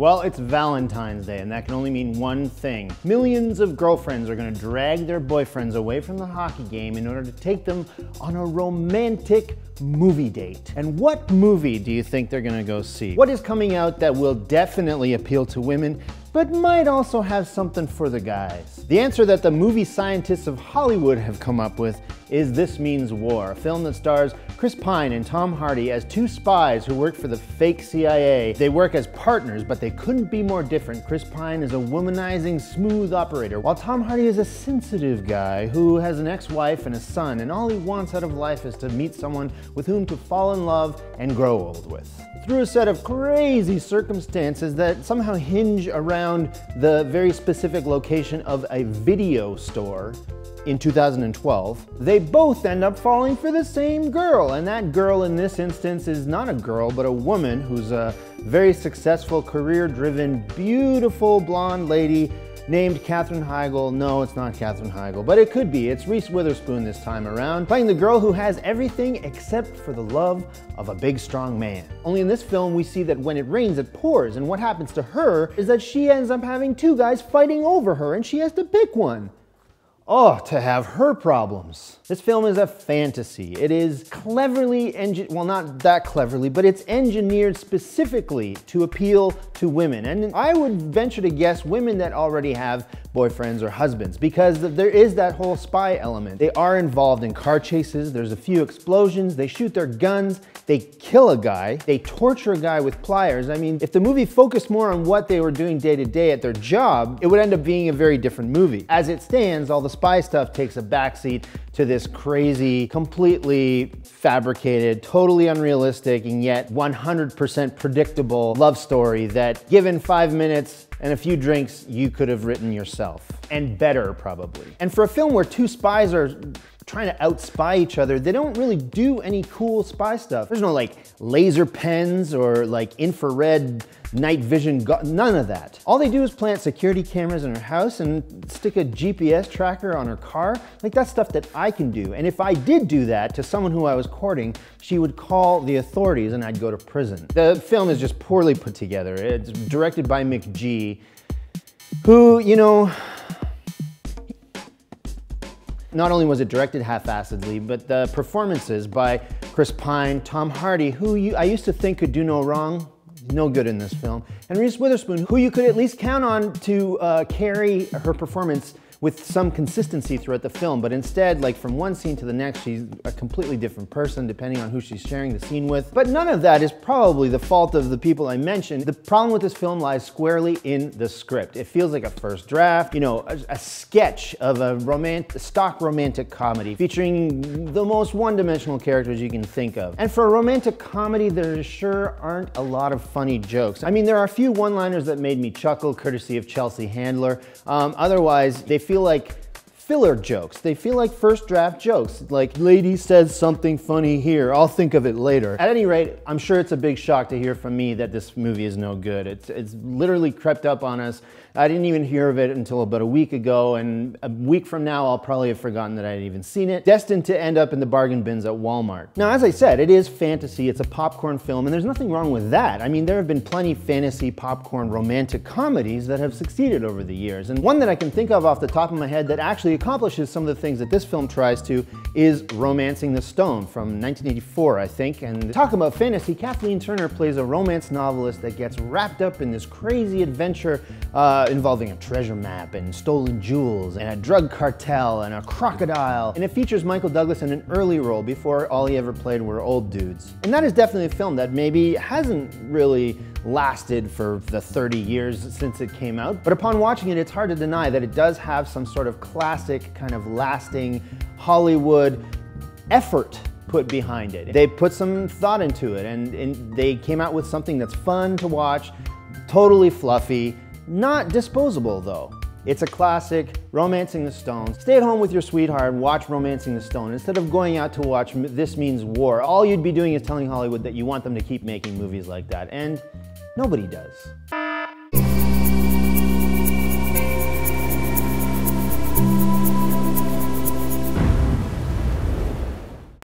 Well, it's Valentine's Day, and that can only mean one thing. Millions of girlfriends are gonna drag their boyfriends away from the hockey game in order to take them on a romantic movie date. And what movie do you think they're gonna go see? What is coming out that will definitely appeal to women, but might also have something for the guys? The answer that the movie scientists of Hollywood have come up with is This Means War, a film that stars Chris Pine and Tom Hardy as two spies who work for the fake CIA. They work as partners, but they couldn't be more different. Chris Pine is a womanizing, smooth operator, while Tom Hardy is a sensitive guy who has an ex-wife and a son, and all he wants out of life is to meet someone with whom to fall in love and grow old with. Through a set of crazy circumstances that somehow hinge around the very specific location of a video store in 2012, they both end up falling for the same girl. And that girl in this instance is not a girl, but a woman who's a very successful, career-driven, beautiful blonde lady named Katherine Heigl. No, it's not Katherine Heigl, but it could be. It's Reese Witherspoon this time around, playing the girl who has everything except for the love of a big, strong man. Only in this film, we see that when it rains, it pours, and what happens to her is that she ends up having two guys fighting over her, and she has to pick one. Oh, to have her problems. This film is a fantasy. It is cleverly well, not that cleverly, but it's engineered specifically to appeal to women. And I would venture to guess women that already have boyfriends or husbands, because there is that whole spy element. They are involved in car chases, there's a few explosions, they shoot their guns, they kill a guy, they torture a guy with pliers. I mean, if the movie focused more on what they were doing day to day at their job, it would end up being a very different movie. As it stands, all the spy stuff takes a backseat to this crazy, completely fabricated, totally unrealistic, and yet 100% predictable love story that, given 5 minutes and a few drinks, you could have written yourself. And better, probably. And for a film where two spies are trying to outspy each other, they don't really do any cool spy stuff. There's no like laser pens or like infrared night vision, none of that. All they do is plant security cameras in her house and stick a GPS tracker on her car. Like, that's stuff that I can do. And if I did do that to someone who I was courting, she would call the authorities and I'd go to prison. The film is just poorly put together. It's directed by McG, who, you know, not only was it directed half-assedly, but the performances by Chris Pine, Tom Hardy, who I used to think could do no wrong, no good in this film, and Reese Witherspoon, who you could at least count on to carry her performance with some consistency throughout the film, but instead, like from one scene to the next, she's a completely different person depending on who she's sharing the scene with. But none of that is probably the fault of the people I mentioned. The problem with this film lies squarely in the script. It feels like a first draft, you know, a sketch of a stock romantic comedy featuring the most one-dimensional characters you can think of. And for a romantic comedy, there sure aren't a lot of funny jokes. I mean, there are a few one-liners that made me chuckle, courtesy of Chelsea Handler. Otherwise, they feel like filler jokes. They feel like first draft jokes. Like, lady says something funny here, I'll think of it later. At any rate, I'm sure it's a big shock to hear from me that this movie is no good. It's literally crept up on us. I didn't even hear of it until about a week ago, and a week from now, I'll probably have forgotten that I'd even seen it. Destined to end up in the bargain bins at Walmart. Now, as I said, it is fantasy, it's a popcorn film, and there's nothing wrong with that. I mean, there have been plenty fantasy popcorn romantic comedies that have succeeded over the years, and one that I can think of off the top of my head that actually accomplishes some of the things that this film tries to is Romancing the Stone from 1984, I think. And talk about fantasy, Kathleen Turner plays a romance novelist that gets wrapped up in this crazy adventure involving a treasure map and stolen jewels and a drug cartel and a crocodile. And it features Michael Douglas in an early role before all he ever played were old dudes. And that is definitely a film that maybe hasn't really lasted for the 30 years since it came out. But upon watching it, it's hard to deny that it does have some sort of classic, kind of lasting Hollywood effort put behind it. They put some thought into it, and they came out with something that's fun to watch, totally fluffy, not disposable though. It's a classic, Romancing the Stone. Stay at home with your sweetheart and watch Romancing the Stone instead of going out to watch This Means War. All you'd be doing is telling Hollywood that you want them to keep making movies like that, and nobody does.